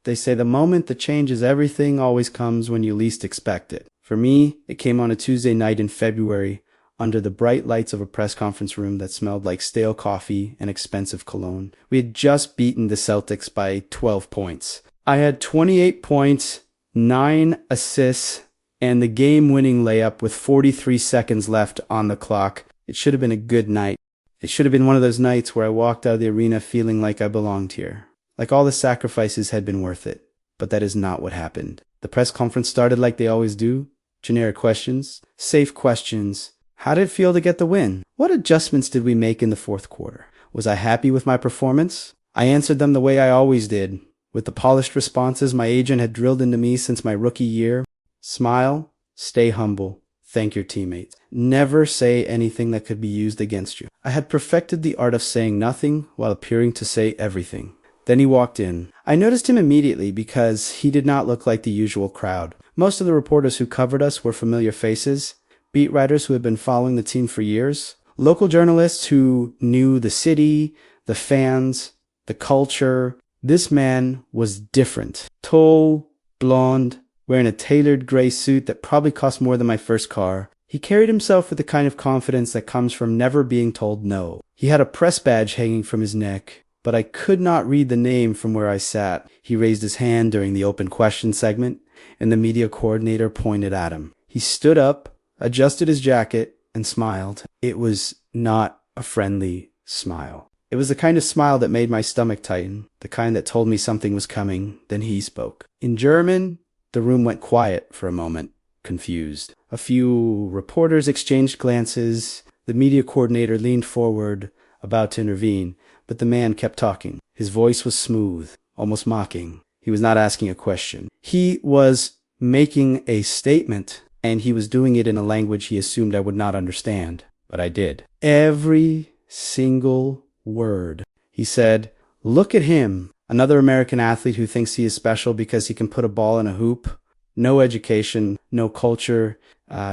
They say the moment that changes everything always comes when you least expect it. For me, it came on a Tuesday night in February, under the bright lights of a press conference room that smelled like stale coffee and expensive cologne. We had just beaten the Celtics by 12 points. I had 28 points, 9 assists, and the game-winning layup with 43 seconds left on the clock. It should have been a good night. It should have been one of those nights where I walked out of the arena feeling like I belonged here. Like all the sacrifices had been worth it. But that is not what happened. The press conference started like they always do. Generic questions. Safe questions. How did it feel to get the win? What adjustments did we make in the fourth quarter? Was I happy with my performance? I answered them the way I always did, with the polished responses my agent had drilled into me since my rookie year. Smile, stay humble, thank your teammates. Never say anything that could be used against you. I had perfected the art of saying nothing while appearing to say everything. Then he walked in. I noticed him immediately because he did not look like the usual crowd. Most of the reporters who covered us were familiar faces, beat writers who had been following the team for years, local journalists who knew the city, the fans, the culture. This man was different. Tall, blonde, wearing a tailored gray suit that probably cost more than my first car. He carried himself with the kind of confidence that comes from never being told no. He had a press badge hanging from his neck, but I could not read the name from where I sat. He raised his hand during the open question segment, and the media coordinator pointed at him. He stood up, adjusted his jacket, and smiled. It was not a friendly smile. It was the kind of smile that made my stomach tighten, the kind that told me something was coming. Then he spoke. In German, the room went quiet for a moment, confused. A few reporters exchanged glances. The media coordinator leaned forward, about to intervene, but the man kept talking. His voice was smooth, almost mocking. He was not asking a question. He was making a statement, and he was doing it in a language he assumed I would not understand. But I did. Every single word. He said, "Look at him, another American athlete who thinks he is special because he can put a ball in a hoop. No education, no culture,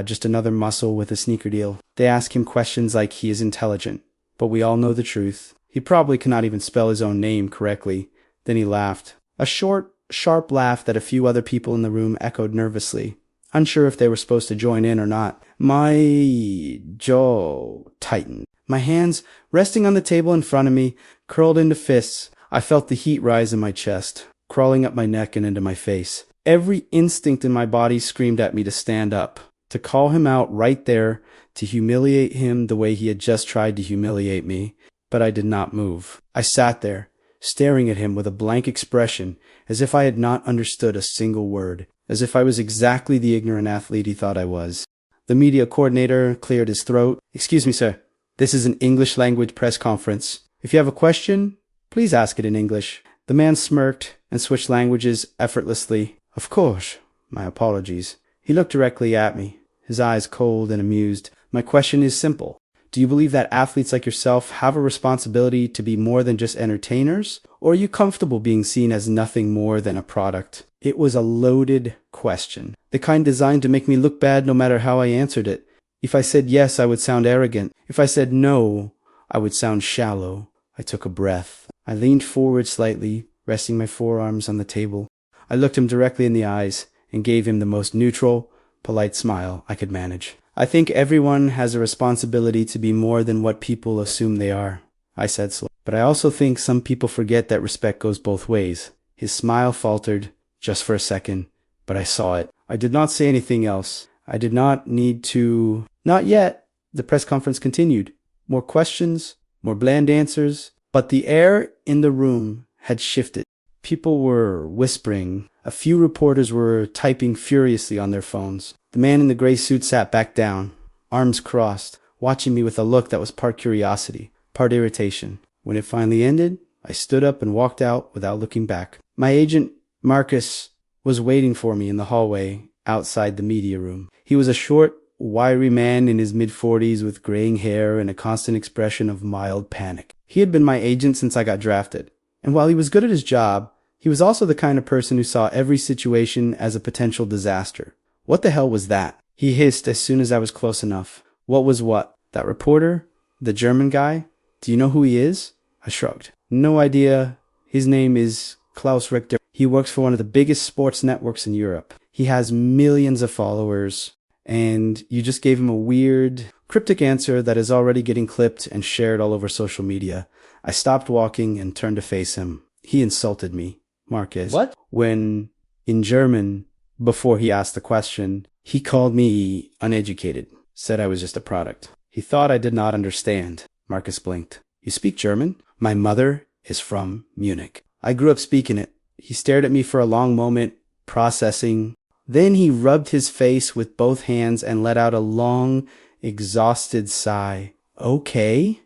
just another muscle with a sneaker deal." They ask him questions like he is intelligent, but we all know the truth. He probably cannot even spell his own name correctly. Then he laughed. A short, sharp laugh that a few other people in the room echoed nervously, unsure if they were supposed to join in or not. My jaw tightened. My hands, resting on the table in front of me, curled into fists. I felt the heat rise in my chest, crawling up my neck and into my face. Every instinct in my body screamed at me to stand up, to call him out right there, to humiliate him the way he had just tried to humiliate me. But I did not move. I sat there, staring at him with a blank expression, as if I had not understood a single word, as if I was exactly the ignorant athlete he thought I was. The media coordinator cleared his throat. "Excuse me, sir. This is an English language press conference. If you have a question, please ask it in English." The man smirked and switched languages effortlessly. "Of course. My apologies." He looked directly at me, his eyes cold and amused. "My question is simple. Do you believe that athletes like yourself have a responsibility to be more than just entertainers? Or are you comfortable being seen as nothing more than a product?" It was a loaded question, the kind designed to make me look bad no matter how I answered it. If I said yes, I would sound arrogant. If I said no, I would sound shallow. I took a breath. I leaned forward slightly, resting my forearms on the table. I looked him directly in the eyes and gave him the most neutral, polite smile I could manage. "I think everyone has a responsibility to be more than what people assume they are," I said slowly. "But I also think some people forget that respect goes both ways." His smile faltered, just for a second, but I saw it. I did not say anything else. I did not need to... Not yet. The press conference continued. More questions, more bland answers. But the air in the room had shifted. People were whispering. A few reporters were typing furiously on their phones. The man in the gray suit sat back down, arms crossed, watching me with a look that was part curiosity, part irritation. When it finally ended, I stood up and walked out without looking back. My agent, Marcus, was waiting for me in the hallway outside the media room. He was a short, wiry man in his mid-40s with graying hair and a constant expression of mild panic. He had been my agent since I got drafted, and while he was good at his job, he was also the kind of person who saw every situation as a potential disaster. What the hell was that? He hissed as soon as I was close enough. What was what? That reporter? The German guy? Do you know who he is? I shrugged. No idea. His name is Klaus Richter. He works for one of the biggest sports networks in Europe. He has millions of followers, and you just gave him a weird, cryptic answer that is already getting clipped and shared all over social media. I stopped walking and turned to face him. He insulted me, Marcus. What? When, in German, before he asked the question, he called me uneducated, said I was just a product. He thought I did not understand. Marcus blinked. You speak German? My mother is from Munich. I grew up speaking it. He stared at me for a long moment, processing. Then he rubbed his face with both hands and let out a long, exhausted sigh. Okay.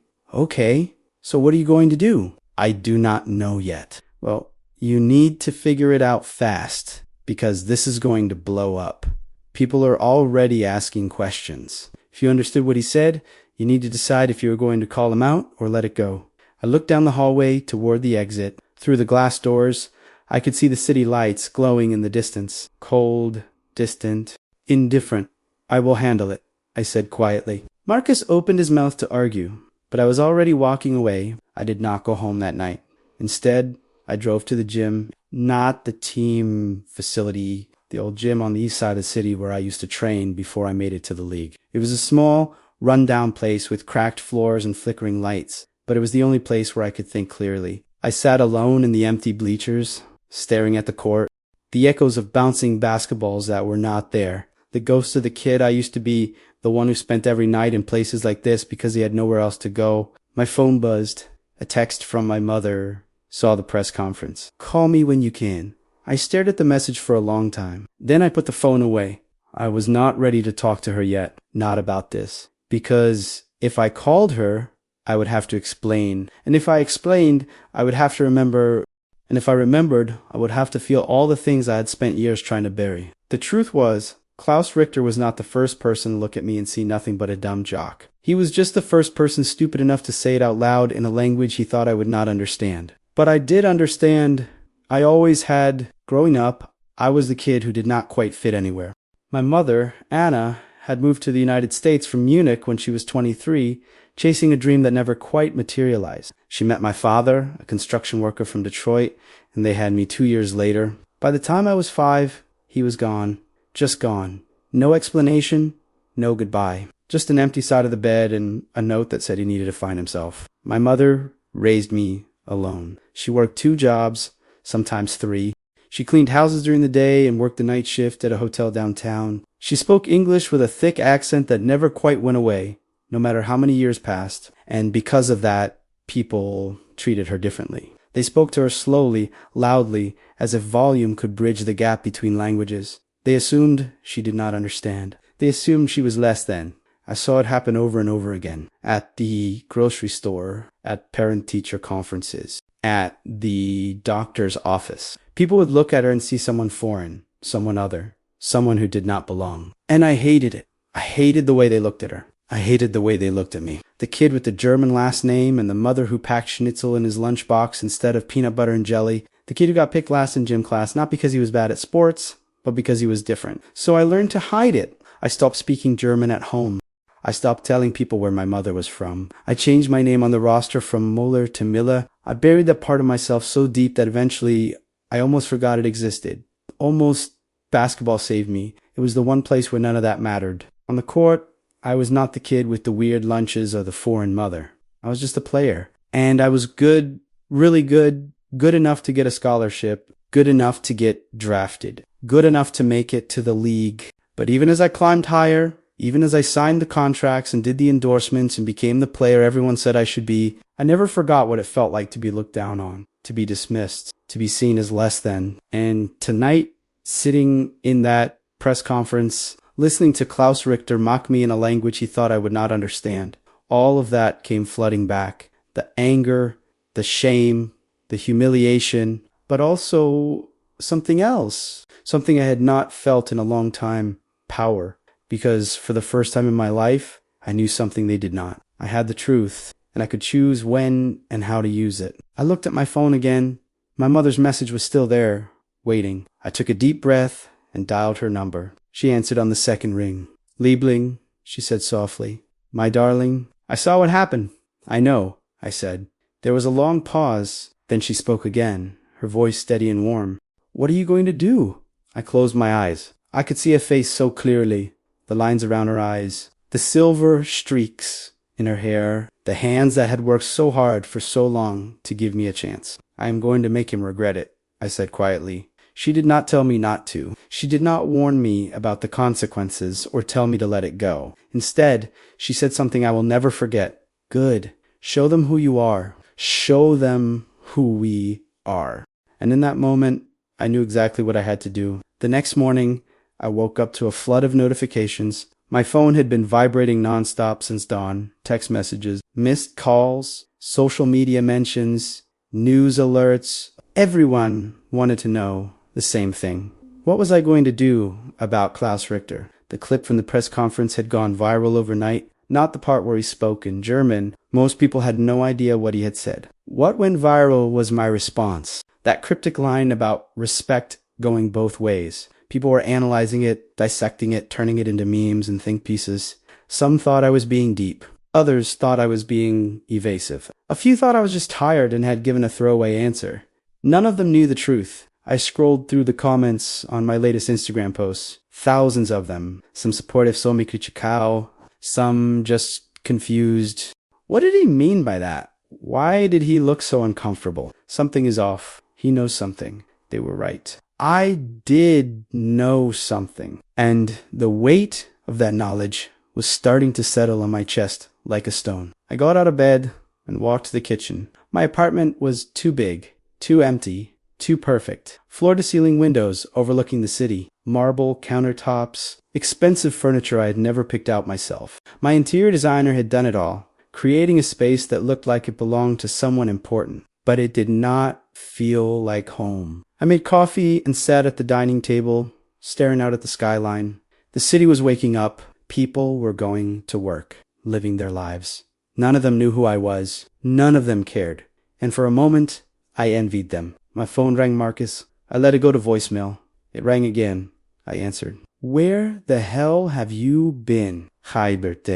So what are you going to do? I do not know yet. Well, you need to figure it out fast, because this is going to blow up. People are already asking questions. If you understood what he said, you need to decide if you were going to call him out or let it go. I looked down the hallway toward the exit. Through the glass doors, I could see the city lights glowing in the distance. Cold, distant, indifferent. I will handle it, I said quietly. Marcus opened his mouth to argue, but I was already walking away. I did not go home that night. Instead, I drove to the gym, not the team facility, the old gym on the east side of the city where I used to train before I made it to the league. It was a small, run-down place with cracked floors and flickering lights, but it was the only place where I could think clearly. I sat alone in the empty bleachers, staring at the court, the echoes of bouncing basketballs that were not there, the ghost of the kid I used to be, the one who spent every night in places like this because he had nowhere else to go. My phone buzzed. A text from my mother. Saw the press conference. Call me when you can. I stared at the message for a long time. Then I put the phone away. I was not ready to talk to her yet. Not about this. Because if I called her, I would have to explain. And if I explained, I would have to remember. And if I remembered, I would have to feel all the things I had spent years trying to bury. The truth was, Klaus Richter was not the first person to look at me and see nothing but a dumb jock. He was just the first person stupid enough to say it out loud in a language he thought I would not understand. But I did understand. I always had. Growing up, I was the kid who did not quite fit anywhere. My mother, Anna, had moved to the United States from Munich when she was 23, chasing a dream that never quite materialized. She met my father, a construction worker from Detroit, and they had me 2 years later. By the time I was 5, he was gone. Just gone. No explanation, no goodbye. Just an empty side of the bed and a note that said he needed to find himself. My mother raised me alone. She worked 2 jobs, sometimes 3. She cleaned houses during the day and worked the night shift at a hotel downtown. She spoke English with a thick accent that never quite went away, no matter how many years passed. And because of that, people treated her differently. They spoke to her slowly, loudly, as if volume could bridge the gap between languages. They assumed she did not understand. They assumed she was less than. I saw it happen over and over again. At the grocery store, at parent-teacher conferences, at the doctor's office. People would look at her and see someone foreign, someone other, someone who did not belong. And I hated it. I hated the way they looked at her. I hated the way they looked at me. The kid with the German last name and the mother who packed schnitzel in his lunchbox instead of peanut butter and jelly. The kid who got picked last in gym class, not because he was bad at sports, but because he was different. So I learned to hide it. I stopped speaking German at home. I stopped telling people where my mother was from. I changed my name on the roster from Muller to Miller. I buried that part of myself so deep that eventually I almost forgot it existed. Almost basketball saved me. It was the one place where none of that mattered. On the court, I was not the kid with the weird lunches or the foreign mother. I was just a player. And I was good, really good, good enough to get a scholarship, good enough to get drafted, good enough to make it to the league. But even as I climbed higher, even as I signed the contracts and did the endorsements and became the player everyone said I should be, I never forgot what it felt like to be looked down on, to be dismissed, to be seen as less than. And tonight, sitting in that press conference, listening to Klaus Richter mock me in a language he thought I would not understand, all of that came flooding back. The anger, the shame, the humiliation, but also something else, something I had not felt in a long time, power. Because for the first time in my life, I knew something they did not. I had the truth, and I could choose when and how to use it. I looked at my phone again. My mother's message was still there, waiting. I took a deep breath and dialed her number. She answered on the second ring. Liebling, she said softly. My darling, I saw what happened. I know, I said. There was a long pause. Then she spoke again, her voice steady and warm. What are you going to do? I closed my eyes. I could see a face so clearly. The lines around her eyes, the silver streaks in her hair, the hands that had worked so hard for so long to give me a chance. I am going to make him regret it, I said quietly. She did not tell me not to. She did not warn me about the consequences or tell me to let it go. Instead, she said something I will never forget. Good. Show them who you are. Show them who we are. And in that moment, I knew exactly what I had to do. The next morning, I woke up to a flood of notifications. My phone had been vibrating nonstop since dawn. Text messages, missed calls, social media mentions, news alerts. Everyone wanted to know the same thing. What was I going to do about Klaus Richter? The clip from the press conference had gone viral overnight, not the part where he spoke in German. Most people had no idea what he had said. What went viral was my response. That cryptic line about respect going both ways. People were analyzing it, dissecting it, turning it into memes and think pieces. Some thought I was being deep. Others thought I was being evasive. A few thought I was just tired and had given a throwaway answer. None of them knew the truth. I scrolled through the comments on my latest Instagram posts. Thousands of them. Some supportive, só me criticou. Some just confused. What did he mean by that? Why did he look so uncomfortable? Something is off. He knows something. They were right. I did know something. And the weight of that knowledge was starting to settle on my chest like a stone. I got out of bed and walked to the kitchen. My apartment was too big, too empty, too perfect. Floor-to-ceiling windows overlooking the city, marble countertops, expensive furniture I had never picked out myself. My interior designer had done it all, creating a space that looked like it belonged to someone important, but it did not feel like home. I made coffee and sat at the dining table, staring out at the skyline. The city was waking up. People were going to work, living their lives. None of them knew who I was. None of them cared. And for a moment, I envied them. My phone rang, Marcus. I let it go to voicemail. It rang again. I answered. Where the hell have you been? Hebert.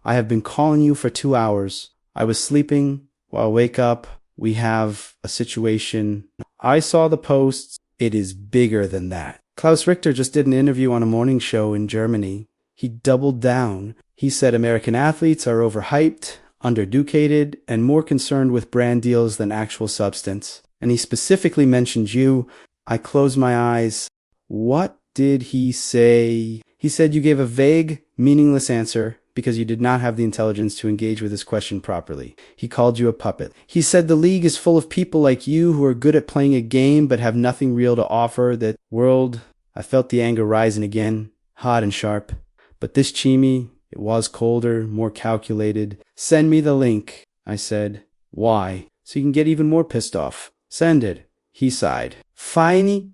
I have been calling you for 2 hours. I was sleeping. While I wake up, we have a situation. I saw the posts. It is bigger than that. Klaus Richter just did an interview on a morning show in Germany. He doubled down. He said American athletes are overhyped, undereducated, and more concerned with brand deals than actual substance. And he specifically mentioned you. I closed my eyes. What did he say? He said you gave a vague, meaningless answer because you did not have the intelligence to engage with his question properly. He called you a puppet. He said the league is full of people like you who are good at playing a game but have nothing real to offer. That world, I felt the anger rising again, hot and sharp. But this Chimi, it was colder, more calculated. Send me the link, I said. Why? So you can get even more pissed off. Send it. He sighed. Fine.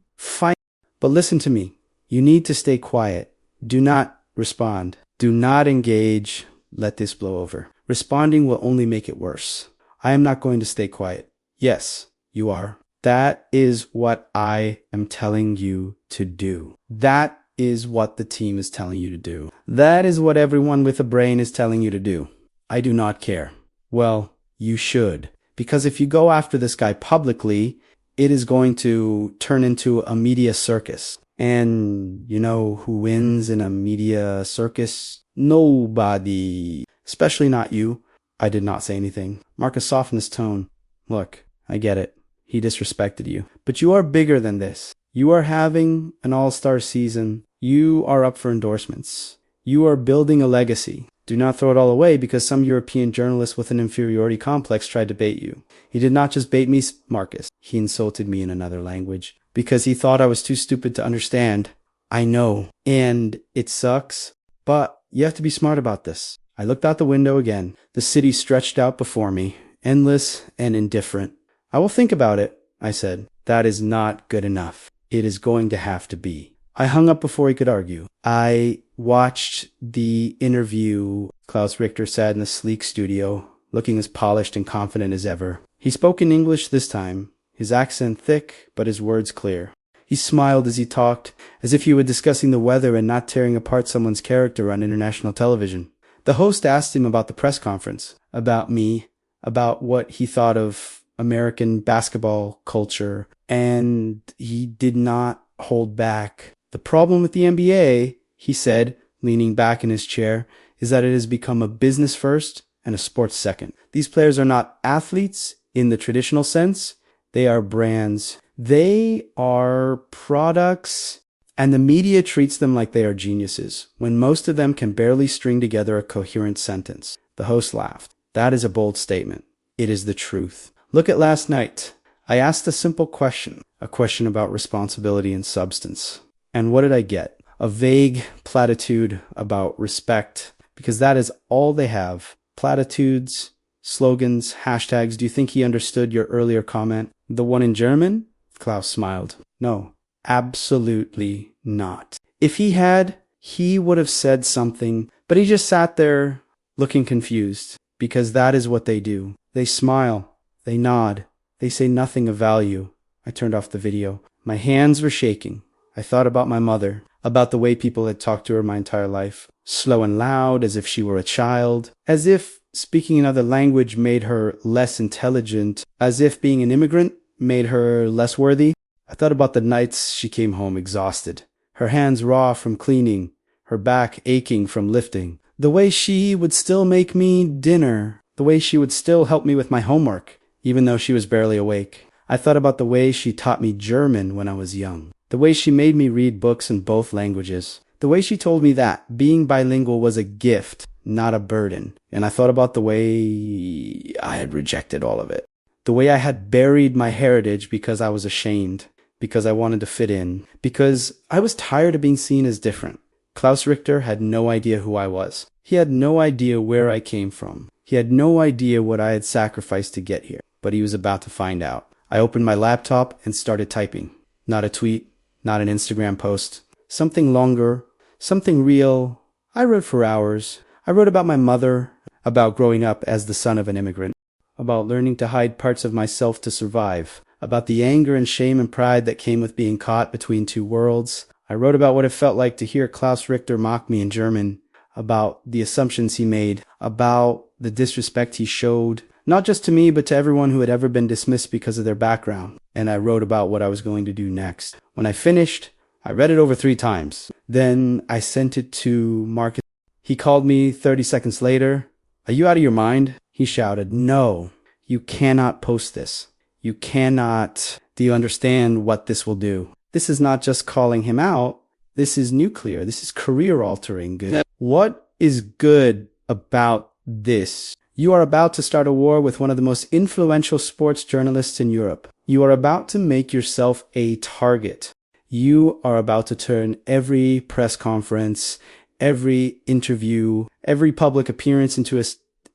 But listen to me. You need to stay quiet. Do not respond. Do not engage. Let this blow over. Responding will only make it worse. I am not going to stay quiet. Yes, you are. That is what I am telling you to do. That is what the team is telling you to do. That is what everyone with a brain is telling you to do. I do not care. Well, you should. Because if you go after this guy publicly, it is going to turn into a media circus. And you know who wins in a media circus? Nobody. Especially not you. I did not say anything. Marcus softened his tone. Look, I get it. He disrespected you. But you are bigger than this. You are having an all-star season. You are up for endorsements. You are building a legacy. Do not throw it all away because some European journalist with an inferiority complex tried to bait you. He did not just bait me, Marcus. He insulted me in another language because he thought I was too stupid to understand. I know. And it sucks. But you have to be smart about this. I looked out the window again. The city stretched out before me, endless and indifferent. I will think about it, I said. That is not good enough. It is going to have to be. I hung up before he could argue. I watched the interview. Klaus Richter sat in the sleek studio, looking as polished and confident as ever. He spoke in English this time, his accent thick, but his words clear. He smiled as he talked, as if he were discussing the weather and not tearing apart someone's character on international television. The host asked him about the press conference, about me, about what he thought of American basketball culture. and he did not hold back. The problem with the NBA, he said, leaning back in his chair, is that it has become a business first and a sports second. These players are not athletes in the traditional sense. They are brands. They are products, and the media treats them like they are geniuses, when most of them can barely string together a coherent sentence. The host laughed. That is a bold statement. It is the truth. Look at last night. I asked a simple question, a question about responsibility and substance. And what did I get? A vague platitude about respect, because that is all they have. Platitudes, slogans, hashtags. Do you think he understood your earlier comment? The one in German? Klaus smiled. No, absolutely not. If he had, he would have said something, but he just sat there looking confused, because that is what they do. They smile, they nod, they say nothing of value. I turned off the video. My hands were shaking. I thought about my mother, about the way people had talked to her my entire life, slow and loud, as if she were a child, as if speaking another language made her less intelligent, as if being an immigrant made her less worthy. I thought about the nights she came home exhausted, her hands raw from cleaning, her back aching from lifting, the way she would still make me dinner, the way she would still help me with my homework, even though she was barely awake. I thought about the way she taught me German when I was young, the way she made me read books in both languages, the way she told me that being bilingual was a gift, not a burden. And I thought about the way I had rejected all of it, the way I had buried my heritage because I was ashamed, because I wanted to fit in, because I was tired of being seen as different. Klaus Richter had no idea who I was. He had no idea where I came from. He had no idea what I had sacrificed to get here, but he was about to find out. I opened my laptop and started typing. Not a tweet, not an Instagram post. Something longer, something real. I wrote for hours. I wrote about my mother, about growing up as the son of an immigrant, about learning to hide parts of myself to survive, about the anger and shame and pride that came with being caught between two worlds. I wrote about what it felt like to hear Klaus Richter mock me in German, about the assumptions he made, about the disrespect he showed, not just to me, but to everyone who had ever been dismissed because of their background. And I wrote about what I was going to do next. When I finished, I read it over 3 times. Then I sent it to Marcus. He called me 30 seconds later. Are you out of your mind? He shouted, no, you cannot post this. You cannot. Do you understand what this will do? This is not just calling him out. This is nuclear. This is career altering good. What is good about this? You are about to start a war with one of the most influential sports journalists in Europe. You are about to make yourself a target. You are about to turn every press conference, every interview, every public appearance into an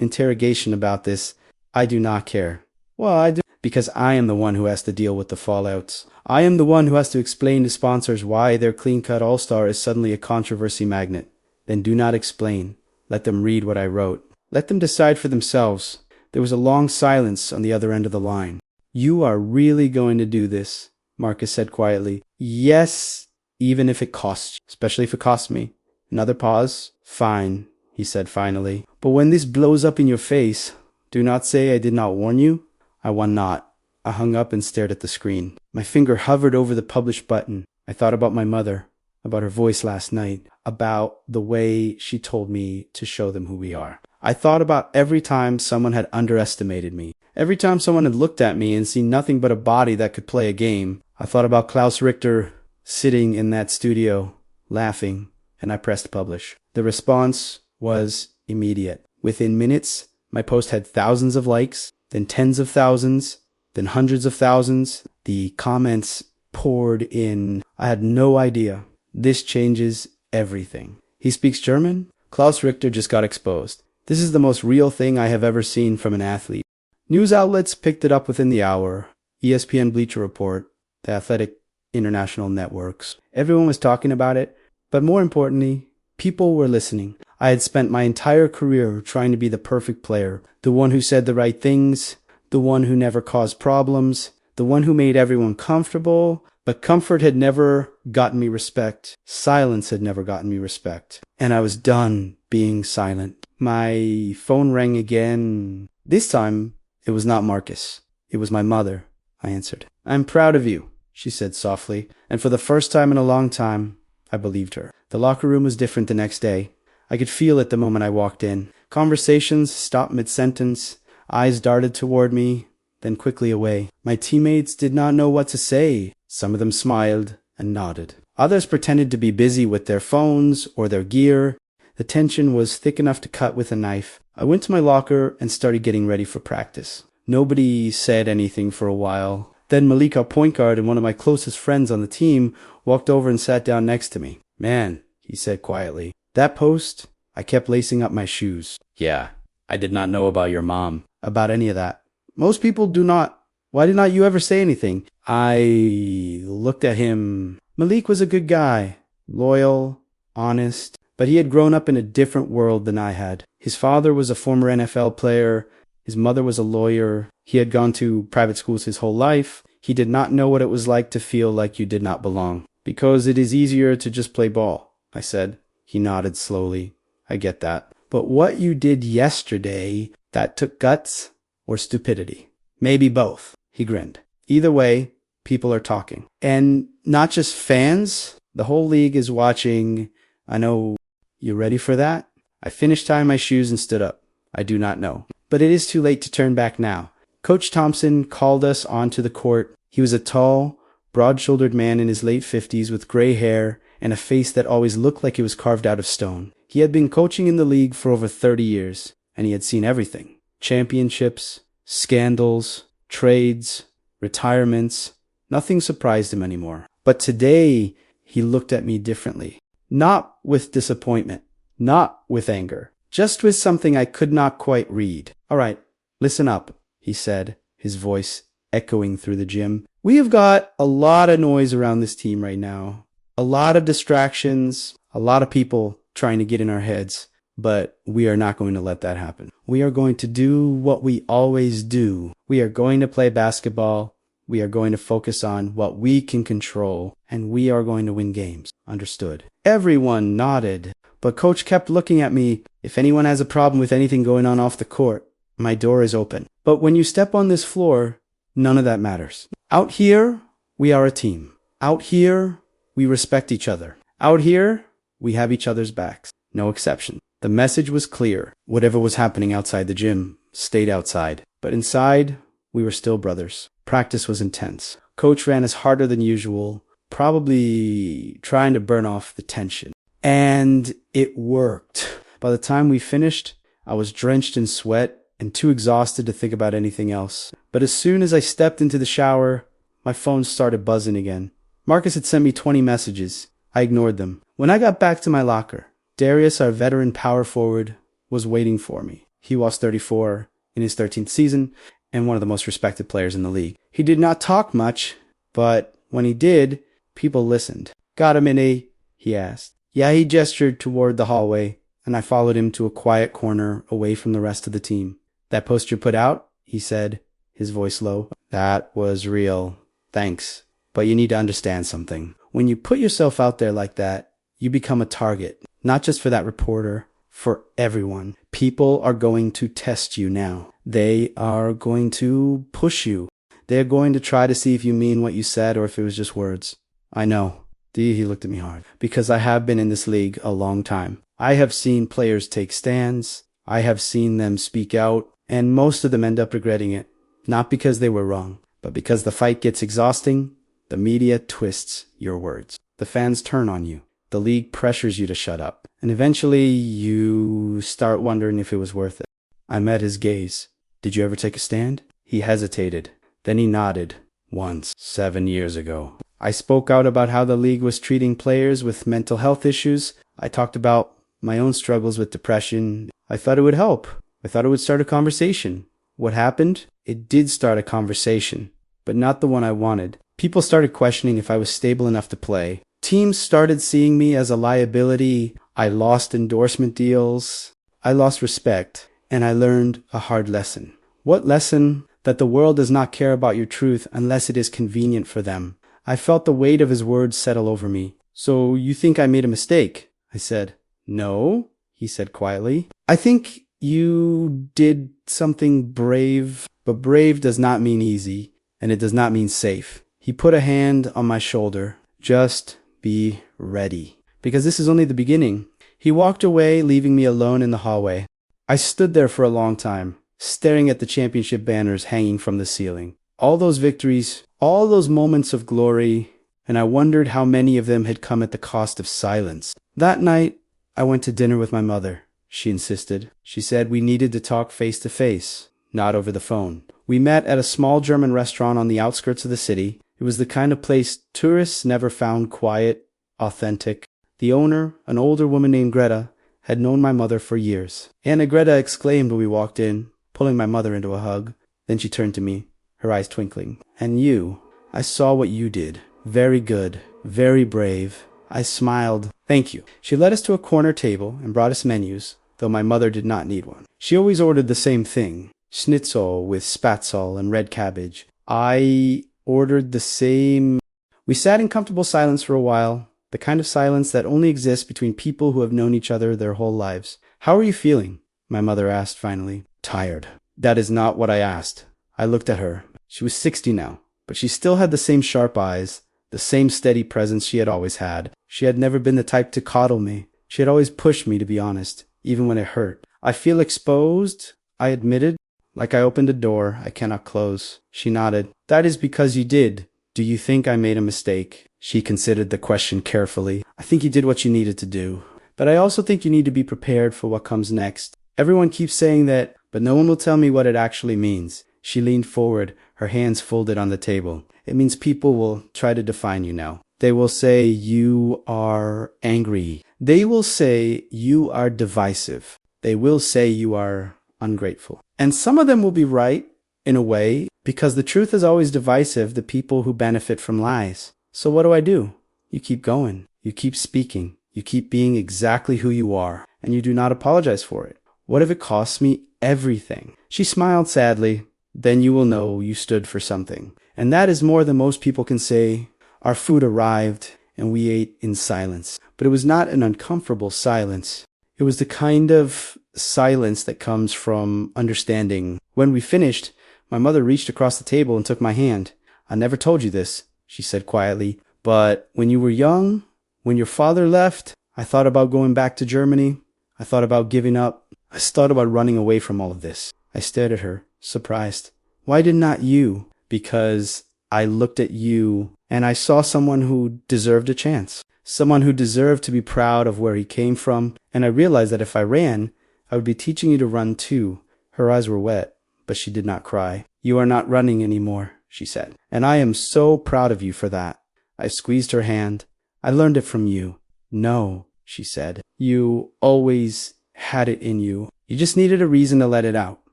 interrogation about this. I do not care. Well, I do, because I am the one who has to deal with the fallouts. I am the one who has to explain to sponsors why their clean-cut all-star is suddenly a controversy magnet. Then do not explain. Let them read what I wrote. Let them decide for themselves. There was a long silence on the other end of the line. You are really going to do this, Marcus said quietly. Yes, even if it costs you, especially if it costs me. Another pause. Fine, he said finally. But when this blows up in your face, do not say I did not warn you. I won not. I hung up and stared at the screen. My finger hovered over the publish button. I thought about my mother, about her voice last night, about the way she told me to show them who we are. I thought about every time someone had underestimated me. Every time someone had looked at me and seen nothing but a body that could play a game. I thought about Klaus Richter sitting in that studio, laughing, and I pressed publish. The response was immediate. Within minutes, my post had thousands of likes, then tens of thousands, then hundreds of thousands. The comments poured in. I had no idea. This changes everything. He speaks German? Klaus Richter just got exposed. This is the most real thing I have ever seen from an athlete. News outlets picked it up within the hour. ESPN Bleacher Report, the Athletic International Networks. Everyone was talking about it, but more importantly, people were listening. I had spent my entire career trying to be the perfect player, the one who said the right things, the one who never caused problems, the one who made everyone comfortable, but comfort had never gotten me respect. Silence had never gotten me respect. And I was done being silent. My phone rang again. This time, it was not Marcus. It was my mother. I answered. I'm proud of you, she said softly, and for the first time in a long time, I believed her. The locker room was different the next day. I could feel it the moment I walked in. Conversations stopped mid-sentence. Eyes darted toward me, then quickly away. My teammates did not know what to say. Some of them smiled and nodded. Others pretended to be busy with their phones or their gear. The tension was thick enough to cut with a knife. I went to my locker and started getting ready for practice. Nobody said anything for a while. Then Malik, our point guard and one of my closest friends on the team, walked over and sat down next to me. Man, he said quietly. That post, I kept lacing up my shoes. Yeah, I did not know about your mom. About any of that. Most people do not. Why did not you ever say anything? I looked at him. Malik was a good guy. Loyal, honest. But he had grown up in a different world than I had. His father was a former NFL player. His mother was a lawyer. He had gone to private schools his whole life. He did not know what it was like to feel like you did not belong. Because it is easier to just play ball, I said. He nodded slowly. I get that. But what you did yesterday, that took guts or stupidity? Maybe both. He grinned. Either way, people are talking. And not just fans. The whole league is watching. I know. You ready for that? I finished tying my shoes and stood up. I do not know. But it is too late to turn back now. Coach Thompson called us onto the court. He was a tall, broad-shouldered man in his late 50s with gray hair and a face that always looked like it was carved out of stone. He had been coaching in the league for over 30 years, and he had seen everything. Championships, scandals, trades, retirements. Nothing surprised him anymore. But today, he looked at me differently. Not with disappointment, not with anger, just with something I could not quite read. All right, listen up, he said, his voice echoing through the gym. We have got a lot of noise around this team right now. A lot of distractions, a lot of people trying to get in our heads, but we are not going to let that happen. We are going to do what we always do. We are going to play basketball. We are going to focus on what we can control, and we are going to win games. Understood. Everyone nodded, but Coach kept looking at me. If anyone has a problem with anything going on off the court, my door is open. But when you step on this floor, none of that matters. Out here, we are a team. Out here, we respect each other. Out here, we have each other's backs. No exception. The message was clear. Whatever was happening outside the gym stayed outside. But inside, we were still brothers. Practice was intense. Coach ran us harder than usual, probably trying to burn off the tension. And it worked. By the time we finished, I was drenched in sweat and too exhausted to think about anything else. But as soon as I stepped into the shower, my phone started buzzing again. Marcus had sent me 20 messages. I ignored them. When I got back to my locker, Darius, our veteran power forward, was waiting for me. He was 34 in his 13th season and one of the most respected players in the league. He did not talk much, but when he did, people listened. Got a minute? He asked. Yeah, he gestured toward the hallway, and I followed him to a quiet corner away from the rest of the team. That post you put out? He said, his voice low. That was real. Thanks. But you need to understand something. When you put yourself out there like that, you become a target. Not just for that reporter, for everyone. People are going to test you now. They are going to push you. They're going to try to see if you mean what you said or if it was just words. I know. He looked at me hard. Because I have been in this league a long time. I have seen players take stands. I have seen them speak out. And most of them end up regretting it. Not because they were wrong, but because the fight gets exhausting. The media twists your words. The fans turn on you. The league pressures you to shut up. And eventually you start wondering if it was worth it. I met his gaze. Did you ever take a stand? He hesitated. Then he nodded. Once, 7 years ago. I spoke out about how the league was treating players with mental health issues. I talked about my own struggles with depression. I thought it would help. I thought it would start a conversation. What happened? It did start a conversation, but not the one I wanted. People started questioning if I was stable enough to play. Teams started seeing me as a liability. I lost endorsement deals. I lost respect, and I learned a hard lesson. What lesson? That the world does not care about your truth unless it is convenient for them. I felt the weight of his words settle over me. So you think I made a mistake? I said. No, he said quietly. I think you did something brave, but brave does not mean easy. and it does not mean safe. He put a hand on my shoulder. Just be ready, because this is only the beginning. He walked away, leaving me alone in the hallway. I stood there for a long time, staring at the championship banners hanging from the ceiling. All those victories, all those moments of glory, and I wondered how many of them had come at the cost of silence. That night, I went to dinner with my mother. She insisted. She said we needed to talk face to face, not over the phone. We met at a small German restaurant on the outskirts of the city. It was the kind of place tourists never found quiet, authentic. The owner, an older woman named Greta, had known my mother for years. Anna Greta exclaimed when we walked in, pulling my mother into a hug. Then she turned to me, her eyes twinkling. And you, I saw what you did. Very good, very brave. I smiled. Thank you. She led us to a corner table and brought us menus, though my mother did not need one. She always ordered the same thing, schnitzel with spätzle and red cabbage. I ordered the same. We sat in comfortable silence for a while, the kind of silence that only exists between people who have known each other their whole lives. How are you feeling? My mother asked finally. Tired. That is not what I asked. I looked at her. She was 60 now, but she still had the same sharp eyes, the same steady presence she had always had. She had never been the type to coddle me. She had always pushed me, to be honest, even when it hurt. I feel exposed, I admitted, like I opened a door I cannot close. She nodded. That is because you did. Do you think I made a mistake? She considered the question carefully. I think you did what you needed to do. But I also think you need to be prepared for what comes next. Everyone keeps saying that, but no one will tell me what it actually means. She leaned forward, her hands folded on the table. It means people will try to define you now. They will say you are angry. They will say you are divisive. They will say you are ungrateful. And some of them will be right, in a way, because the truth is always divisive, the people who benefit from lies. So what do? You keep going. You keep speaking. You keep being exactly who you are, and you do not apologize for it. What if it costs me everything? She smiled sadly. Then you will know you stood for something. And that is more than most people can say. Our food arrived, and we ate in silence. But it was not an uncomfortable silence. It was the kind of silence that comes from understanding. When we finished, my mother reached across the table and took my hand. I never told you this, she said quietly, but when you were young, when your father left, I thought about going back to Germany. I thought about giving up. I thought about running away from all of this. I stared at her, surprised. Why did not you? Because I looked at you and I saw someone who deserved a chance. Someone who deserved to be proud of where he came from. And I realized that if I ran, I would be teaching you to run too. Her eyes were wet, but she did not cry. You are not running anymore, she said. And I am so proud of you for that. I squeezed her hand. I learned it from you. No, she said. You always had it in you. You just needed a reason to let it out.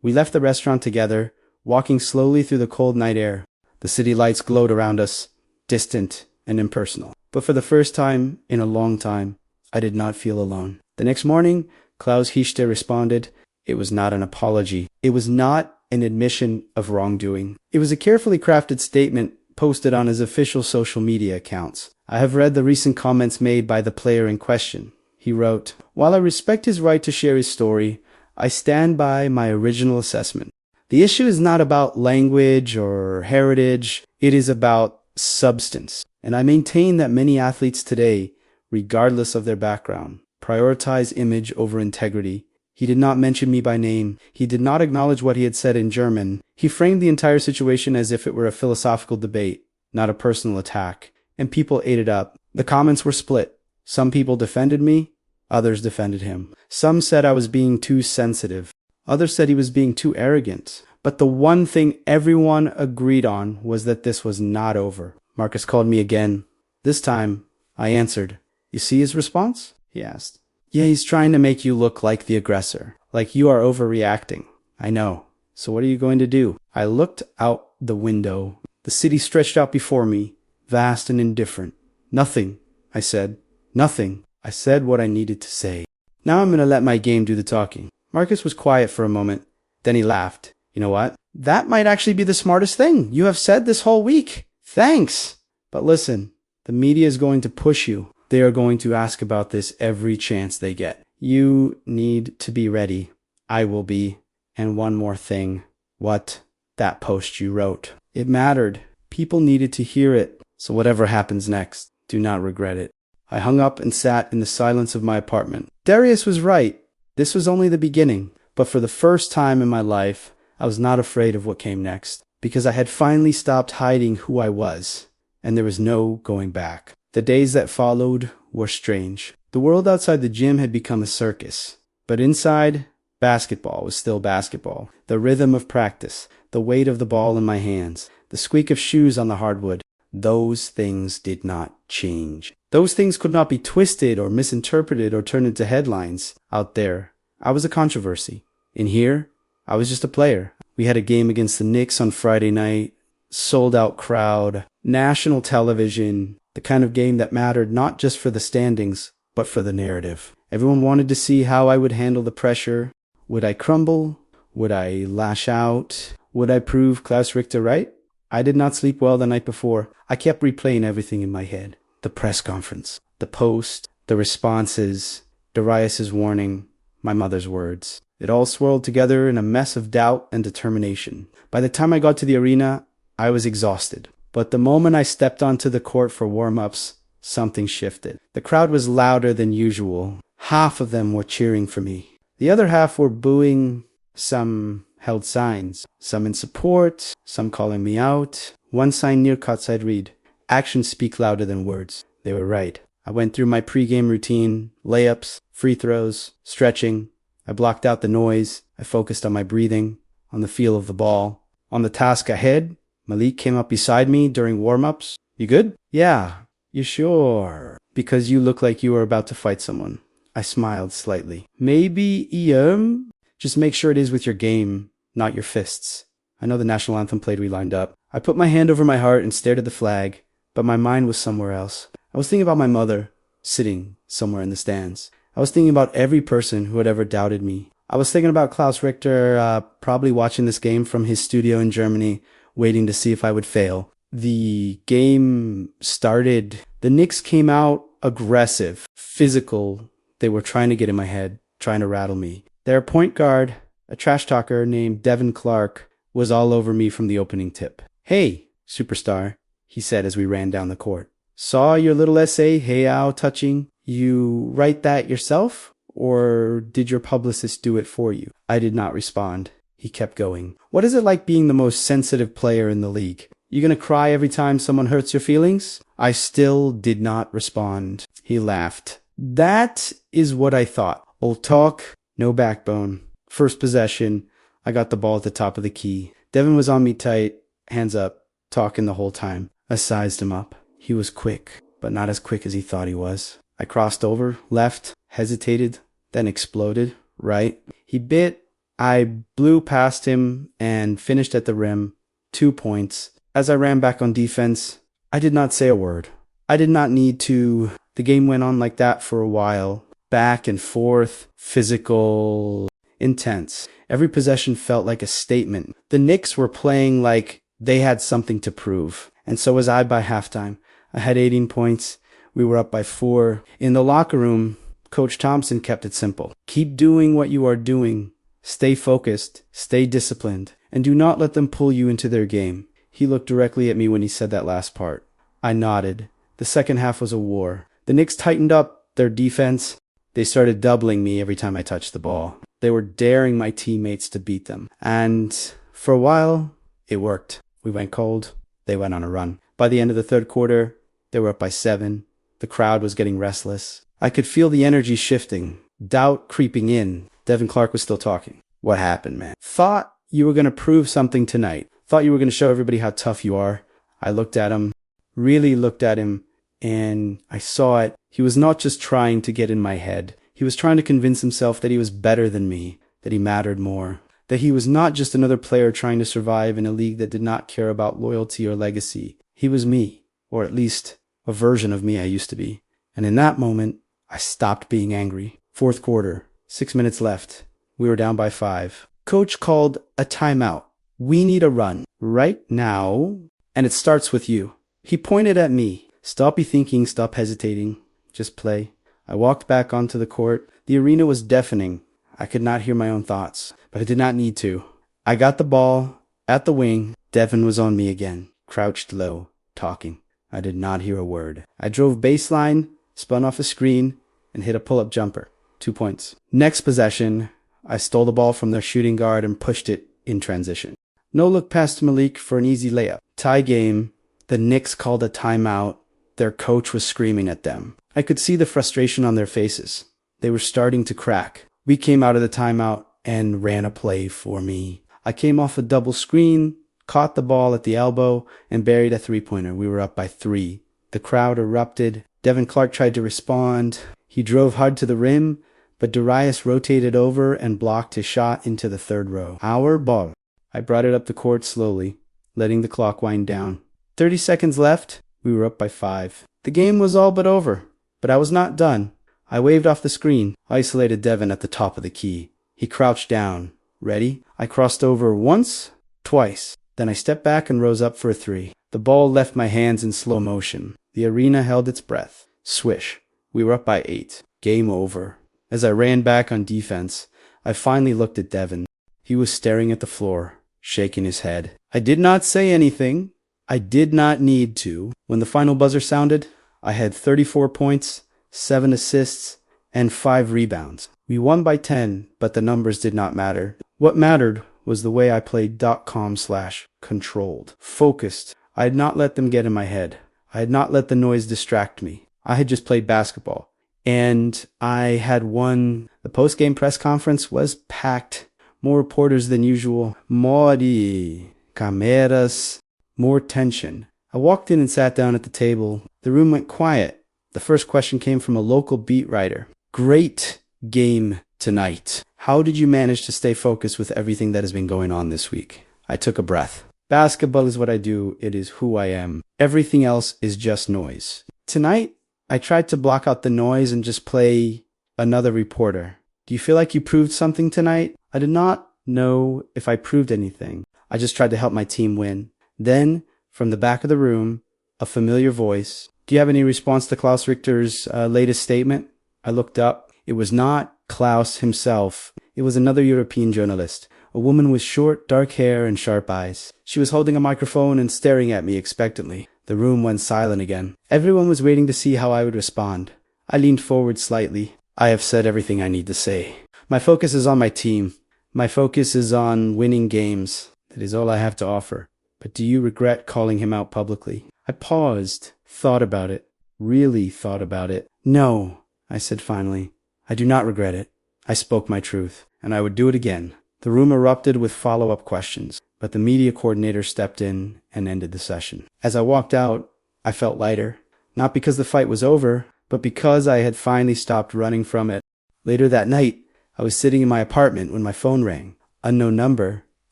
We left the restaurant together, walking slowly through the cold night air. The city lights glowed around us, distant and impersonal. But for the first time in a long time, I did not feel alone. The next morning, Klaus Hichte responded. It was not an apology. It was not an admission of wrongdoing. It was a carefully crafted statement posted on his official social media accounts. I have read the recent comments made by the player in question. He wrote, "While I respect his right to share his story, I stand by my original assessment. The issue is not about language or heritage. It is about substance. And I maintain that many athletes today, regardless of their background, prioritize image over integrity. He did not mention me by name. He did not acknowledge what he had said in German. He framed the entire situation as if it were a philosophical debate, not a personal attack. And people ate it up. The comments were split. Some people defended me. Others defended him. Some said I was being too sensitive. Others said he was being too arrogant. But the one thing everyone agreed on was that this was not over. Marcus called me again. This time, I answered. You see his response? He asked. Yeah, he's trying to make you look like the aggressor. Like you are overreacting. I know. So what are you going to do? I looked out the window. The city stretched out before me, vast and indifferent. Nothing, I said. Nothing. I said what I needed to say. Now I'm going to let my game do the talking. Marcus was quiet for a moment. Then he laughed. You know what? That might actually be the smartest thing you have said this whole week. Thanks. But listen, the media is going to push you. They are going to ask about this every chance they get. You need to be ready. I will be. And one more thing. What? That post you wrote. It mattered. People needed to hear it. So whatever happens next, do not regret it. I hung up and sat in the silence of my apartment. Darius was right. This was only the beginning. But for the first time in my life, I was not afraid of what came next, because I had finally stopped hiding who I was, and there was no going back. The days that followed were strange. The world outside the gym had become a circus, but inside, basketball was still basketball. The rhythm of practice, the weight of the ball in my hands, the squeak of shoes on the hardwood, those things did not change. Those things could not be twisted or misinterpreted or turned into headlines. Out there, I was a controversy. In here, I was just a player. We had a game against the Knicks on Friday night, sold-out crowd, national television, the kind of game that mattered not just for the standings, but for the narrative. Everyone wanted to see how I would handle the pressure. Would I crumble? Would I lash out? Would I prove Klaus Richter right? I did not sleep well the night before. I kept replaying everything in my head. The press conference, the post, the responses, Darius's warning, my mother's words. It all swirled together in a mess of doubt and determination. By the time I got to the arena, I was exhausted. But the moment I stepped onto the court for warm-ups, something shifted. The crowd was louder than usual. Half of them were cheering for me. The other half were booing. Some held signs, some in support, some calling me out. One sign near courtside read, "Actions speak louder than words." They were right. I went through my pregame routine, layups, free throws, stretching. I blocked out the noise. I focused on my breathing, on the feel of the ball. On the task ahead, Malik came up beside me during warm-ups. "You good?" "Yeah." "You sure? Because you look like you were about to fight someone." I smiled slightly. "Maybe EM? Just make sure it is with your game, not your fists." I know the national anthem played, we lined up. I put my hand over my heart and stared at the flag, but my mind was somewhere else. I was thinking about my mother, sitting somewhere in the stands. I was thinking about every person who had ever doubted me. I was thinking about Klaus Richter, probably watching this game from his studio in Germany, waiting to see if I would fail. The game started. The Knicks came out aggressive, physical. They were trying to get in my head, trying to rattle me. Their point guard, a trash talker named Devin Clark, was all over me from the opening tip. "Hey, superstar," he said as we ran down the court. "Saw your little essay, hey ow, touching. You write that yourself, or did your publicist do it for you?" I did not respond. He kept going. "What is it like being the most sensitive player in the league? You gonna cry every time someone hurts your feelings?" I still did not respond. He laughed. "That is what I thought. Old talk, no backbone." First possession, I got the ball at the top of the key. Devin was on me tight, hands up, talking the whole time. I sized him up. He was quick, but not as quick as he thought he was. I crossed over, left, hesitated, then exploded, right. He bit. I blew past him and finished at the rim. 2 points. As I ran back on defense, I did not say a word. I did not need to. The game went on like that for a while. Back and forth, physical, intense. Every possession felt like a statement. The Knicks were playing like they had something to prove. And so was I by halftime. I had 18 points. We were up by 4. In the locker room, Coach Thompson kept it simple. Keep doing what you are doing. Stay focused. Stay disciplined. And do not let them pull you into their game. He looked directly at me when he said that last part. I nodded. The second half was a war. The Knicks tightened up their defense. They started doubling me every time I touched the ball. They were daring my teammates to beat them. And for a while, it worked. We went cold. They went on a run. By the end of the third quarter, they were up by 7. The crowd was getting restless. I could feel the energy shifting, doubt creeping in. Devin Clark was still talking. "What happened, man?" "Thought you were going to prove something tonight. Thought you were going to show everybody how tough you are." I looked at him, really looked at him, and I saw it. He was not just trying to get in my head. He was trying to convince himself that he was better than me, that he mattered more, that he was not just another player trying to survive in a league that did not care about loyalty or legacy. He was me, or at least a version of me I used to be. And in that moment, I stopped being angry. Fourth quarter, 6 minutes left. We were down by 5. Coach called a timeout. "We need a run right now, and it starts with you." He pointed at me. "Stop your thinking, stop hesitating. Just play." I walked back onto the court. The arena was deafening. I could not hear my own thoughts, but I did not need to. I got the ball at the wing. Devin was on me again, crouched low, talking. I did not hear a word. I drove baseline, spun off a screen, and hit a pull-up jumper. 2 points. Next possession, I stole the ball from their shooting guard and pushed it in transition. No look past Malik for an easy layup. Tie game. The Knicks called a timeout. Their coach was screaming at them. I could see the frustration on their faces. They were starting to crack. We came out of the timeout and ran a play for me. I came off a double screen, caught the ball at the elbow, and buried a three-pointer. We were up by 3. The crowd erupted. Devin Clark tried to respond. He drove hard to the rim, but Darius rotated over and blocked his shot into the third row. Our ball. I brought it up the court slowly, letting the clock wind down. 30 seconds left. We were up by 5. The game was all but over, but I was not done. I waved off the screen, isolated Devin at the top of the key. He crouched down. Ready? I crossed over once, twice. Then I stepped back and rose up for a 3. The ball left my hands in slow motion. The arena held its breath. Swish. We were up by 8. Game over. As I ran back on defense, I finally looked at Devin. He was staring at the floor, shaking his head. I did not say anything. I did not need to. When the final buzzer sounded, I had 34 points, 7 assists, and 5 rebounds. We won by 10, but the numbers did not matter. What mattered was the way I played .com/controlled, focused. I had not let them get in my head. I had not let the noise distract me. I had just played basketball. And I had won. The post-game press conference was packed. More reporters than usual. Mori, cameras, more tension. I walked in and sat down at the table. The room went quiet. The first question came from a local beat writer. Great game tonight. How did you manage to stay focused with everything that has been going on this week? I took a breath. Basketball is what I do. It is who I am. Everything else is just noise. Tonight, I tried to block out the noise and just play another reporter. Do you feel like you proved something tonight? I did not know if I proved anything. I just tried to help my team win. Then, from the back of the room, a familiar voice. Do you have any response to Klaus Richter's latest statement? I looked up. It was not Klaus himself. It was another European journalist, a woman with short, dark hair and sharp eyes. She was holding a microphone and staring at me expectantly. The room went silent again. Everyone was waiting to see how I would respond. I leaned forward slightly. I have said everything I need to say. My focus is on my team. My focus is on winning games. That is all I have to offer. But do you regret calling him out publicly? I paused, thought about it, really thought about it. No, I said finally. I do not regret it. I spoke my truth, and I would do it again. The room erupted with follow-up questions, but the media coordinator stepped in and ended the session. As I walked out, I felt lighter, not because the fight was over, but because I had finally stopped running from it. Later that night, I was sitting in my apartment when my phone rang. Unknown number.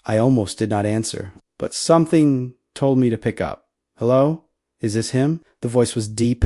I almost did not answer, but something told me to pick up. Hello? Is this him? The voice was deep,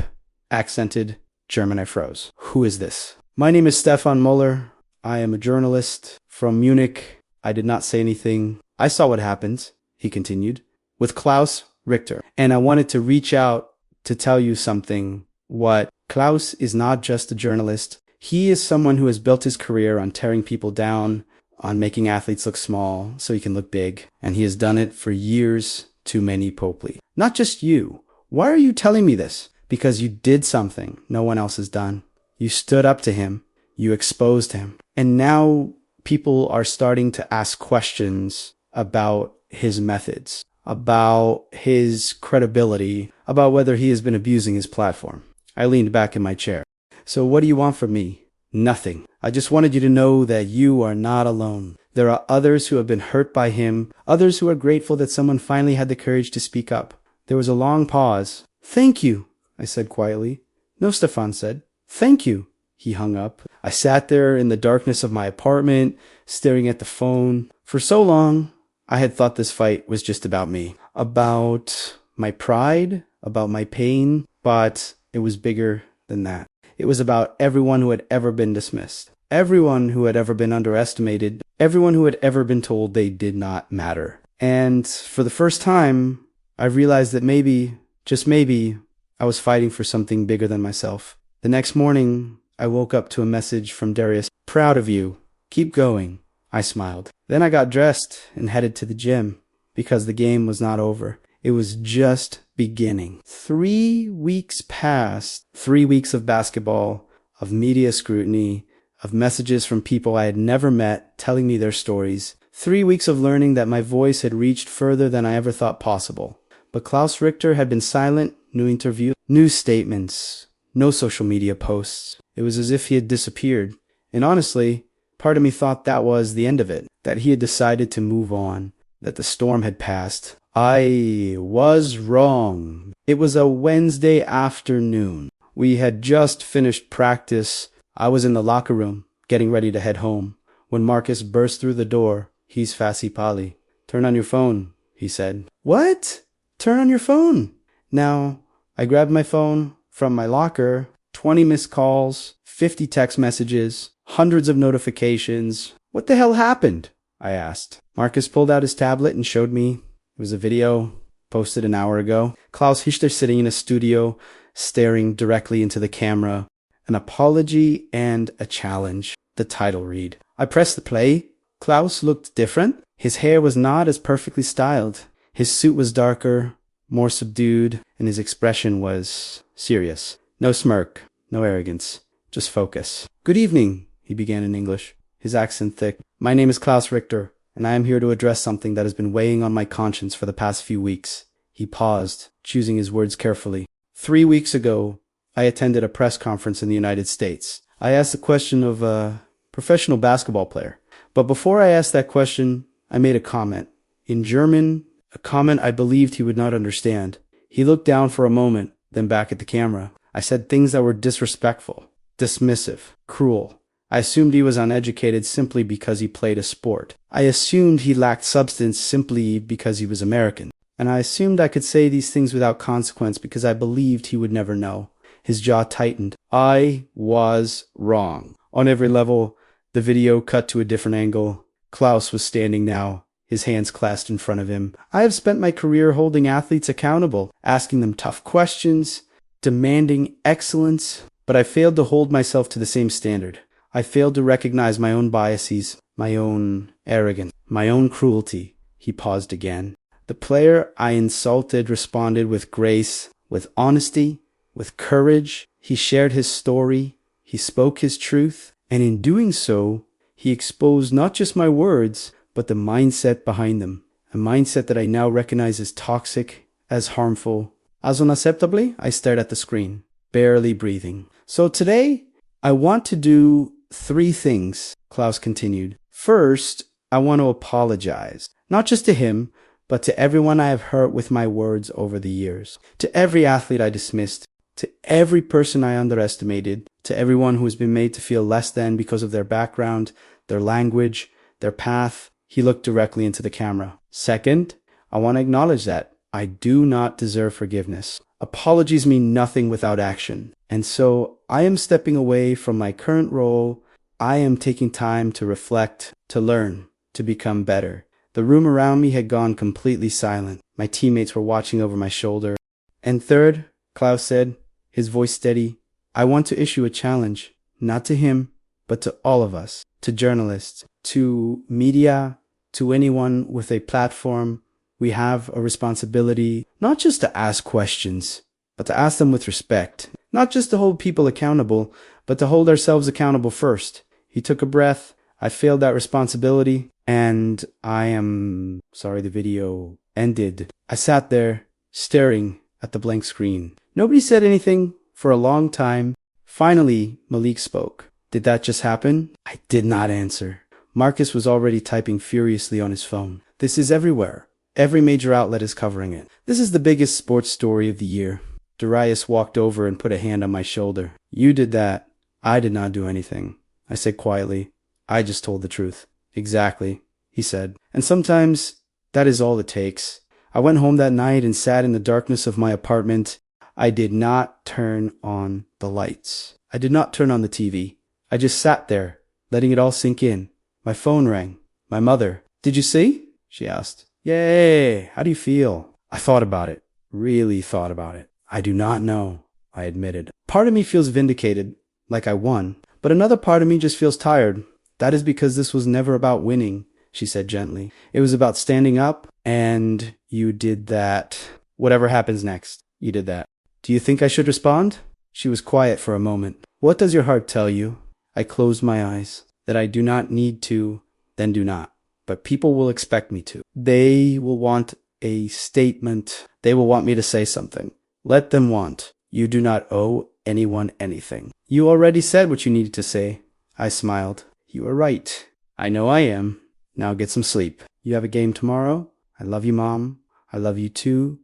accented, German. I froze. Who is this? My name is Stefan Muller. I am a journalist from Munich. I did not say anything. I saw what happened, he continued, with Klaus Richter. And I wanted to reach out to tell you something. What? Klaus is not just a journalist. He is someone who has built his career on tearing people down, on making athletes look small so he can look big. And he has done it for years to many Popley. Not just you. Why are you telling me this? Because you did something no one else has done. You stood up to him. You exposed him. And now people are starting to ask questions about his methods, about his credibility, about whether he has been abusing his platform. I leaned back in my chair. So what do you want from me? Nothing. I just wanted you to know that you are not alone. There are others who have been hurt by him, others who are grateful that someone finally had the courage to speak up. There was a long pause. Thank you, I said quietly. No, Stefan said. Thank you. He hung up. I sat there in the darkness of my apartment, staring at the phone. For so long, I had thought this fight was just about me, about my pride, about my pain, but it was bigger than that. It was about everyone who had ever been dismissed, everyone who had ever been underestimated, everyone who had ever been told they did not matter. And for the first time, I realized that maybe, just maybe, I was fighting for something bigger than myself. The next morning, I woke up to a message from Darius. Proud of you. Keep going. I smiled. Then I got dressed and headed to the gym. because the game was not over. It was just beginning. 3 weeks passed. 3 weeks of basketball, of media scrutiny, of messages from people I had never met telling me their stories. 3 weeks of learning that my voice had reached further than I ever thought possible. But Klaus Richter had been silent. No interview, no statements, no social media posts. It was as if he had disappeared. And honestly, part of me thought that was the end of it, that he had decided to move on, that the storm had passed. I was wrong. It was a Wednesday afternoon. We had just finished practice. I was in the locker room, getting ready to head home, when Marcus burst through the door. He's Fassi Pali. Turn on your phone, he said. What? Turn on your phone. Now, I grabbed my phone from my locker, 20 missed calls, 50 text messages, hundreds of notifications. What the hell happened? I asked. Marcus pulled out his tablet and showed me. It was a video posted an hour ago. Klaus Richter sitting in a studio, staring directly into the camera. An apology and a challenge, the title read. I pressed the play. Klaus looked different. His hair was not as perfectly styled. His suit was darker, more subdued, and his expression was serious. No smirk, no arrogance, just focus. Good evening, he began in English, his accent thick. My name is Klaus Richter, and I am here to address something that has been weighing on my conscience for the past few weeks. He paused, choosing his words carefully. 3 weeks ago, I attended a press conference in the United States. I asked the question of a professional basketball player. But before I asked that question, I made a comment. In German, a comment I believed he would not understand. He looked down for a moment, then back at the camera. I said things that were disrespectful, dismissive, cruel. I assumed he was uneducated simply because he played a sport. I assumed he lacked substance simply because he was American. And I assumed I could say these things without consequence because I believed he would never know. His jaw tightened. I was wrong. On every level, the video cut to a different angle. Klaus was standing now, his hands clasped in front of him. I have spent my career holding athletes accountable, asking them tough questions, demanding excellence, but I failed to hold myself to the same standard. I failed to recognize my own biases, my own arrogance, my own cruelty. He paused again. The player I insulted responded with grace, with honesty, with courage. He shared his story. He spoke his truth. And in doing so, he exposed not just my words, but the mindset behind them. A mindset that I now recognize as toxic, as harmful. As unacceptably, I stared at the screen, barely breathing. So today, I want to do 3 things, Klaus continued. First, I want to apologize. Not just to him, but to everyone I have hurt with my words over the years. To every athlete I dismissed. To every person I underestimated. To everyone who has been made to feel less than because of their background, their language, their path. He looked directly into the camera. Second, I want to acknowledge that I do not deserve forgiveness. Apologies mean nothing without action. And so I am stepping away from my current role. I am taking time to reflect, to learn, to become better. The room around me had gone completely silent. My teammates were watching over my shoulder. And third, Klaus said, his voice steady, I want to issue a challenge, not to him, but to all of us, to journalists, to media, to anyone with a platform. We have a responsibility not just to ask questions, but to ask them with respect. Not just to hold people accountable, but to hold ourselves accountable first. He took a breath. I failed that responsibility, and the video ended. I sat there, staring at the blank screen. Nobody said anything for a long time. Finally, Malik spoke. Did that just happen? I did not answer. Marcus was already typing furiously on his phone. This is everywhere. Every major outlet is covering it. This is the biggest sports story of the year. Darius walked over and put a hand on my shoulder. You did that. I did not do anything. I said quietly. I just told the truth. Exactly, he said. And sometimes that is all it takes. I went home that night and sat in the darkness of my apartment. I did not turn on the lights. I did not turn on the TV. I just sat there, letting it all sink in. My phone rang. My mother. Did you see? She asked. Yay! How do you feel? I thought about it. Really thought about it. I do not know, I admitted. Part of me feels vindicated, like I won. But another part of me just feels tired. That is because this was never about winning. she said gently. It was about standing up, and you did that. Whatever happens next, you did that. Do you think I should respond? She was quiet for a moment. What does your heart tell you? I closed my eyes. That I do not need to, then do not. But people will expect me to. They will want a statement. They will want me to say something. Let them want. You do not owe anyone anything. You already said what you needed to say. I smiled. You are right. I know I am. Now get some sleep. You have a game tomorrow? I love you, Mom. I love you too.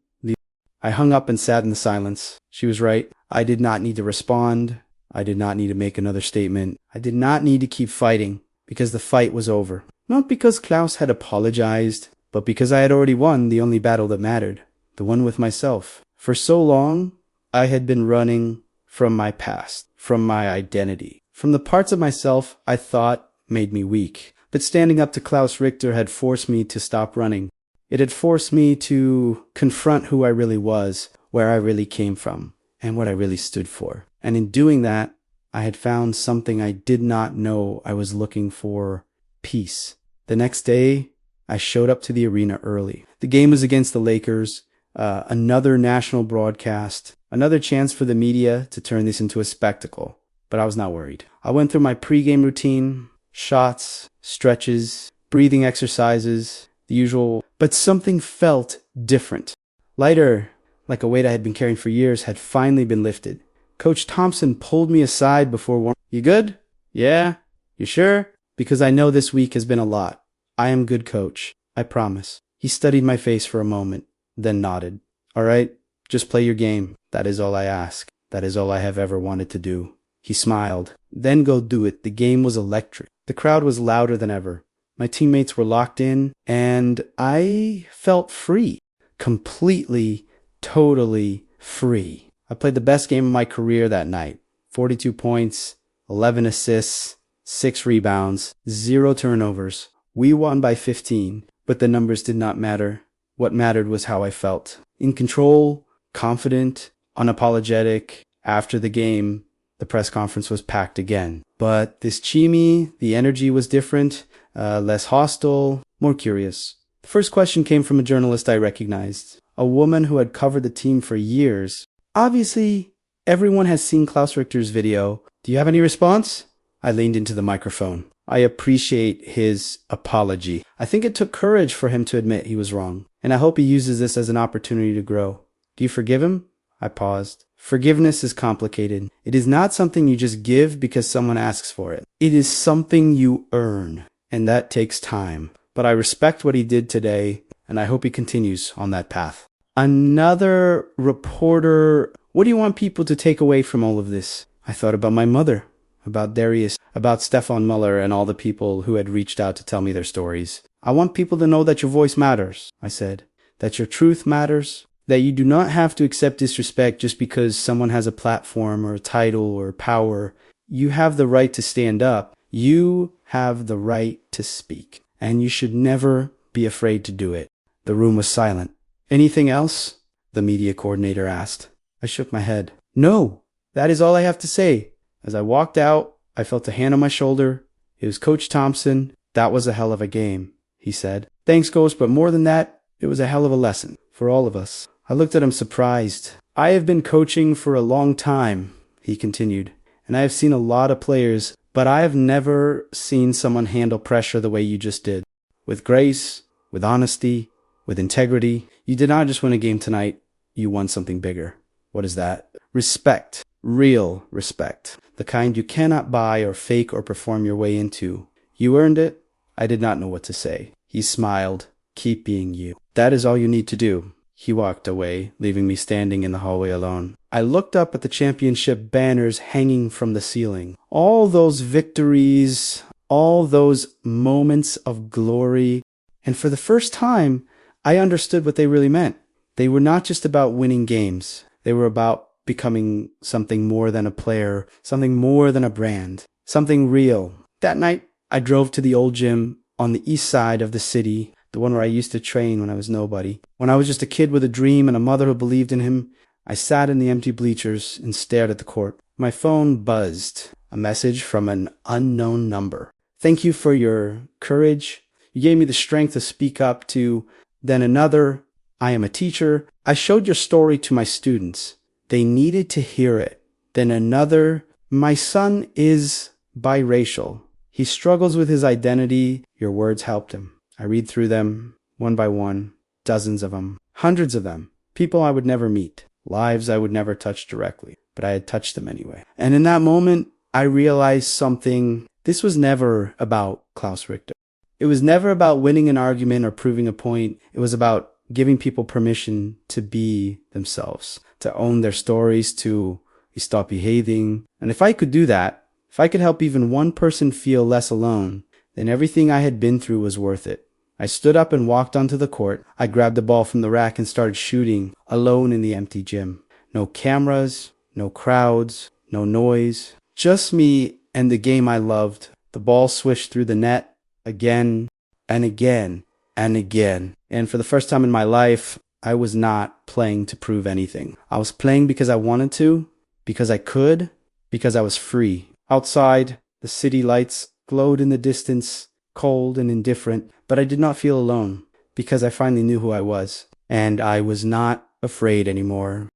I hung up and sat in the silence. She was right. I did not need to respond. I did not need to make another statement. I did not need to keep fighting, because the fight was over. Not because Klaus had apologized, but because I had already won the only battle that mattered, the one with myself. For so long, I had been running from my past, from my identity, from the parts of myself I thought made me weak. But standing up to Klaus Richter had forced me to stop running. It had forced me to confront who I really was, where I really came from, and what I really stood for. And in doing that, I had found something I did not know I was looking for: peace. The next day, I showed up to the arena early. The game was against the Lakers, another national broadcast, another chance for the media to turn this into a spectacle. But I was not worried. I went through my pregame routine, shots, stretches, breathing exercises, the usual, but something felt different. Lighter, like a weight I had been carrying for years, had finally been lifted. Coach Thompson pulled me aside before warm. You good? Yeah? You sure? Because I know this week has been a lot. I am good, coach. I promise. He studied my face for a moment, then nodded. All right, just play your game. That is all I ask. That is all I have ever wanted to do. He smiled. Then go do it. The game was electric. The crowd was louder than ever. My teammates were locked in, and I felt free. Completely, totally free. I played the best game of my career that night. 42 points, 11 assists, 6 rebounds, 0 turnovers. We won by 15, but the numbers did not matter. What mattered was how I felt. In control, confident, unapologetic. After the game, the press conference was packed again. But this Chimi, the energy was different, less hostile, more curious. The first question came from a journalist I recognized, a woman who had covered the team for years. Obviously, everyone has seen Klaus Richter's video. Do you have any response? I leaned into the microphone. I appreciate his apology. I think it took courage for him to admit he was wrong, and I hope he uses this as an opportunity to grow. Do you forgive him? I paused. Forgiveness is complicated. It is not something you just give because someone asks for it. It is something you earn, and that takes time. But I respect what he did today, and I hope he continues on that path. Another reporter, what do you want people to take away from all of this? I thought about my mother, about Darius, about Stefan Muller and all the people who had reached out to tell me their stories. I want people to know that your voice matters, I said, that your truth matters, that you do not have to accept disrespect just because someone has a platform or a title or power. You have the right to stand up. You have the right to speak, and you should never be afraid to do it. The room was silent. Anything else? The media coordinator asked. I shook my head. No, that is all I have to say. As I walked out, I felt a hand on my shoulder. It was Coach Thompson. That was a hell of a game, he said. Thanks, Coach, but more than that, it was a hell of a lesson for all of us. I looked at him surprised. I have been coaching for a long time, he continued, and I have seen a lot of players, but I have never seen someone handle pressure the way you just did. With grace, with honesty, with integrity. You did not just win a game tonight, you won something bigger. What is that? Respect. Real respect. The kind you cannot buy or fake or perform your way into. You earned it. I did not know what to say. He smiled. Keep being you. That is all you need to do. He walked away, leaving me standing in the hallway alone. I looked up at the championship banners hanging from the ceiling. All those victories, all those moments of glory. And for the first time, I understood what they really meant. They were not just about winning games. They were about becoming something more than a player, something more than a brand, something real. That night, I drove to the old gym on the east side of the city, the one where I used to train when I was nobody. When I was just a kid with a dream and a mother who believed in him, I sat in the empty bleachers and stared at the court. My phone buzzed, a message from an unknown number. Thank you for your courage, You gave me the strength to speak up, to then another, I am a teacher. I showed your story to my students. They needed to hear it. Then another, my son is biracial. He struggles with his identity. Your words helped him. I read through them one by one, dozens of them, hundreds of them. People I would never meet, lives I would never touch directly, but I had touched them anyway. And in that moment, I realized something. This was never about Klaus Richter. It was never about winning an argument or proving a point. It was about giving people permission to be themselves, to own their stories, to stop behaving. And if I could do that, if I could help even one person feel less alone, then everything I had been through was worth it. I stood up and walked onto the court. I grabbed the ball from the rack and started shooting, alone in the empty gym. No cameras, no crowds, no noise. Just me and the game I loved. The ball swished through the net again and again and again. And for the first time in my life, I was not playing to prove anything. I was playing because I wanted to, because I could, because I was free. Outside, the city lights glowed in the distance, cold and indifferent, but I did not feel alone because I finally knew who I was. And I was not afraid anymore.